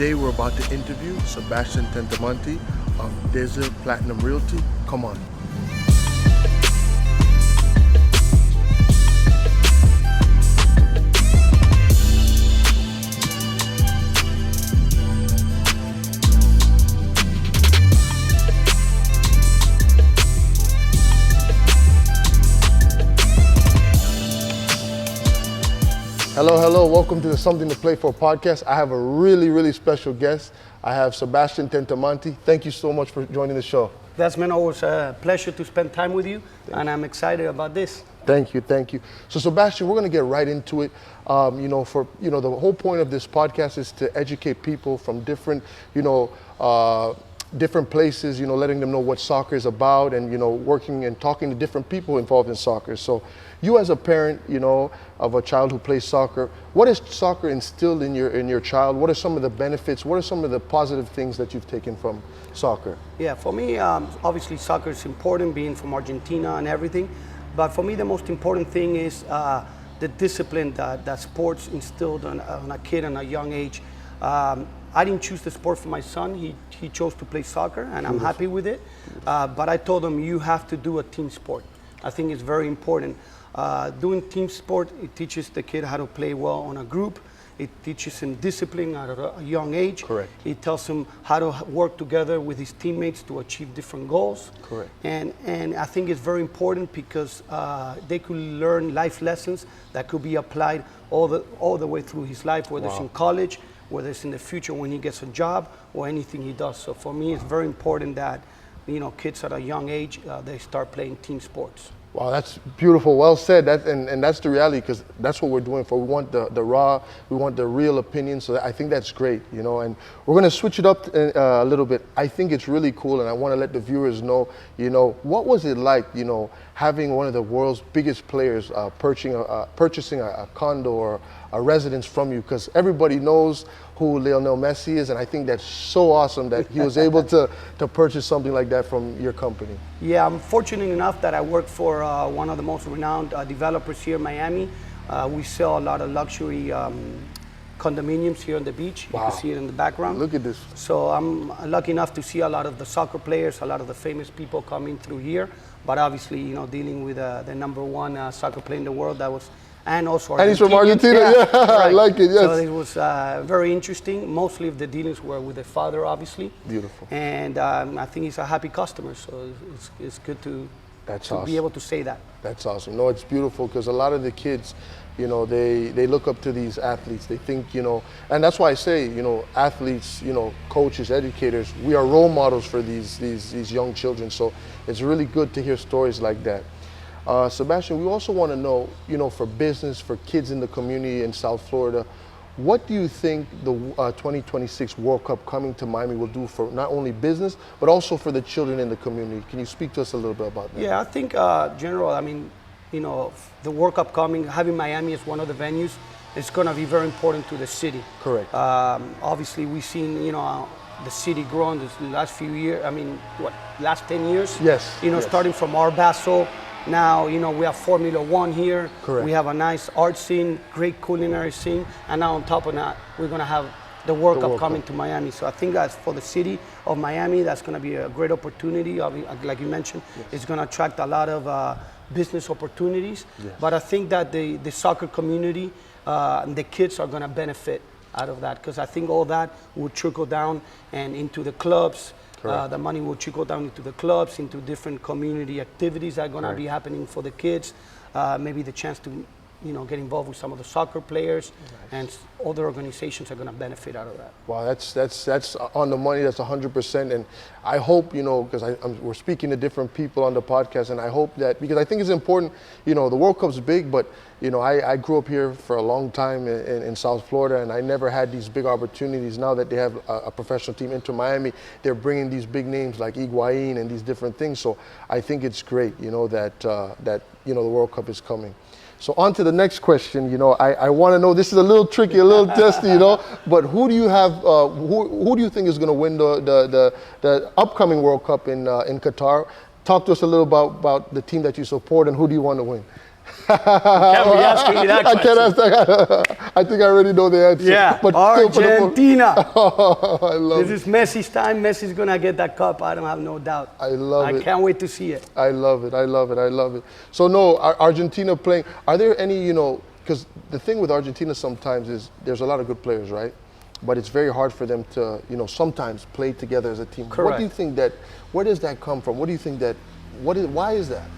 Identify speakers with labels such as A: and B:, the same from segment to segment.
A: Today we're about to interview Sebastian Tettamanti of Dezer Platinum Realty. Come on. Hello, welcome to the Something to Play For podcast. I have a really special guest. I have Sebastian Tettamanti. Thank you so much for joining the show.
B: Desmond, always a pleasure to spend time with you, and I'm excited about this.
A: Thank you. So Sebastian, we're going to get right into it. The whole point of this podcast is to educate people from different, different places, letting them know what soccer is about and, working and talking to different people involved in soccer. So you as a parent, of a child who plays soccer, what has soccer instilled in your child? What are some of the benefits? What are some of the positive things that you've taken from soccer?
B: Yeah, for me, obviously soccer is important, being from Argentina and everything. But for me, the most important thing is the discipline that sports instilled on a kid at a young age. I didn't choose the sport for my son. He chose to play soccer, and I'm happy with it. But I told him, you have to do a team sport. I think it's very important. Doing team sport, it teaches the kid how to play well on a group. It teaches him discipline at a young age.
A: Correct.
B: It tells him how to work together with his teammates to achieve different goals.
A: Correct.
B: And I think it's very important because they could learn life lessons that could be applied all the way through his life, whether it's in college, whether it's in the future when he gets a job or anything he does. So for me, it's very important that kids at a young age, they start playing team sports.
A: Wow, that's beautiful. Well said. And that's the reality, because that's what we're doing for. We want the raw, we want the real opinion. So I think that's great, And we're going to switch it up a little bit. I think it's really cool, and I want to let the viewers know, what was it like, having one of the world's biggest players purchasing a condo or a residence from you? Because everybody knows who Lionel Messi is, and I think that's so awesome that he was able to purchase something like that from your company.
B: Yeah, I'm fortunate enough that I work for one of the most renowned developers here in Miami. We sell a lot of luxury condominiums here on the beach.
A: Wow.
B: You can see it in the background.
A: Look at this.
B: So I'm lucky enough to see a lot of the soccer players, a lot of the famous people coming through here. But obviously, dealing with the number one soccer player in the world, and also Argentina.
A: And he's from Argentina, yeah. Right. I like it, yes.
B: So it was very interesting. Mostly of the dealings were with the father, obviously.
A: Beautiful.
B: And I think he's a happy customer, so it's good to be able to say that.
A: That's awesome. No, it's beautiful, because a lot of the kids, they look up to these athletes. They think, and that's why I say, athletes, coaches, educators, we are role models for these young children. So it's really good to hear stories like that. Sebastian, we also want to know, for business, for kids in the community in South Florida, what do you think the 2026 World Cup coming to Miami will do for not only business, but also for the children in the community? Can you speak to us a little bit about that?
B: Yeah, I think, general, the World Cup coming, having Miami as one of the venues, it's going to be very important to the city.
A: Correct.
B: Obviously, we've seen, the city grow in the last few years, last 10 years?
A: Yes.
B: Yes. Starting from our Basel. Now, we have Formula One here.
A: Correct.
B: We have a nice art scene, great culinary scene. And now on top of that, we're going to have the World Cup coming to Miami. So I think that's for the city of Miami, that's going to be a great opportunity. Like you mentioned, it's going to attract a lot of business opportunities.
A: Yes.
B: But I think that the soccer community and the kids are going to benefit out of that, because I think all that will trickle down and into the clubs. The money will trickle down into the clubs, into different community activities that are going to be happening for the kids. Maybe the chance to, get involved with some of the soccer players, and other organizations are going to benefit out of that.
A: Wow, that's on the money. That's 100%. And I hope, because we're speaking to different people on the podcast, and I hope that, because I think it's important, the World Cup's big, but I grew up here for a long time in South Florida, and I never had these big opportunities. Now that they have a professional team into Miami, they're bringing these big names like Higuain and these different things. So I think it's great, that the World Cup is coming. So on to the next question. I want to know, this is a little tricky, a little testy, but who do you have? Who do you think is going to win the upcoming World Cup in Qatar? Talk to us a little about the team that you support, and who do you want to win?
B: Can't be asking me that
A: I can't
B: question.
A: ask that. I think I already know the answer.
B: Yeah,
A: but
B: Argentina.
A: I love
B: This is Messi's time. Messi's gonna get that cup. I don't have no doubt.
A: I love it.
B: I can't wait to see it.
A: I love it. I love it. I love it. So no, Argentina playing. Are there any, because the thing with Argentina sometimes is there's a lot of good players, right? But it's very hard for them to, sometimes play together as a team.
B: Correct.
A: What do you think where does that come from? What do you think why is that?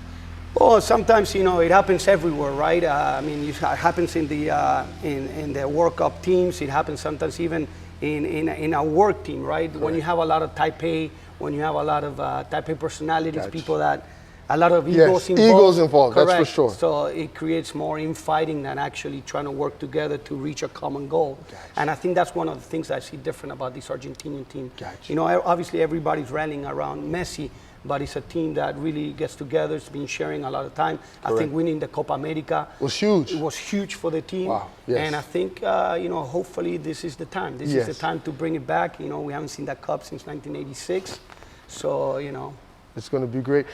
B: Well, sometimes it happens everywhere, right? It happens in the World Cup teams. It happens sometimes even in a work team, right?
A: Correct.
B: When you have a lot of type A, when you have a lot of type A personalities,
A: Gotcha.
B: people that a lot of
A: Yes,
B: egos involved.
A: egos involved,
B: Correct.
A: that's for sure.
B: So it creates more infighting than actually trying to work together to reach a common goal.
A: Gotcha.
B: And I think that's one of the things I see different about this Argentinian team.
A: Gotcha.
B: Obviously everybody's rallying around Messi, but it's a team that really gets together. It's been sharing a lot of time.
A: Correct.
B: I think winning the Copa America
A: Was huge.
B: It was huge for the team.
A: Wow, yes.
B: And I think, hopefully this is the time. This
A: Yes.
B: is the time to bring it back. We haven't seen that cup since 1986. So,
A: It's going to be great.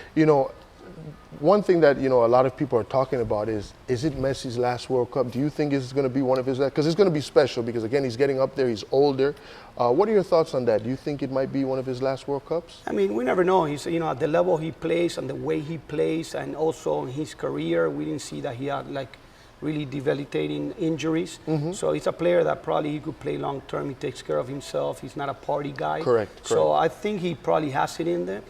A: One thing that, a lot of people are talking about is it Messi's last World Cup? Do you think it's going to be one of his last? Because it's going to be special because, again, he's getting up there, he's older. What are your thoughts on that? Do you think it might be one of his last World Cups?
B: we never know. He's, at the level he plays and the way he plays, and also in his career, we didn't see that he had really debilitating injuries. Mm-hmm. So he's a player that probably he could play long term. He takes care of himself. He's not a party guy.
A: Correct.
B: So I think he probably has it in there.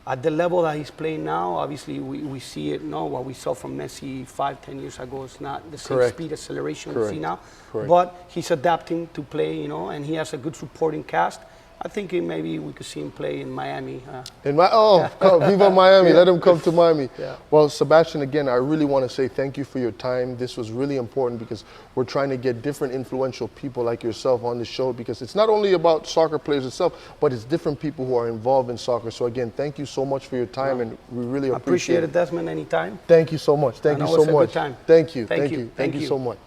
B: At the level that he's playing now, obviously we see it. What we saw from Messi 5-10 years ago is not the same
A: Correct.
B: speed acceleration
A: Correct.
B: we see now.
A: Correct.
B: But he's adapting to play, and he has a good supporting cast. I think maybe we could see him play in Miami.
A: Viva Miami,
B: Yeah.
A: let him come to Miami.
B: Yeah.
A: Well, Sebastian, again, I really want to say thank you for your time. This was really important because we're trying to get different influential people like yourself on the show because it's not only about soccer players itself, but it's different people who are involved in soccer. So again, thank you so much for your time and we really appreciate
B: it, Desmond, anytime.
A: Thank you so much. Thank you so
B: it's a
A: much.
B: good time.
A: Thank you.
B: Thank you.
A: Thank you so much.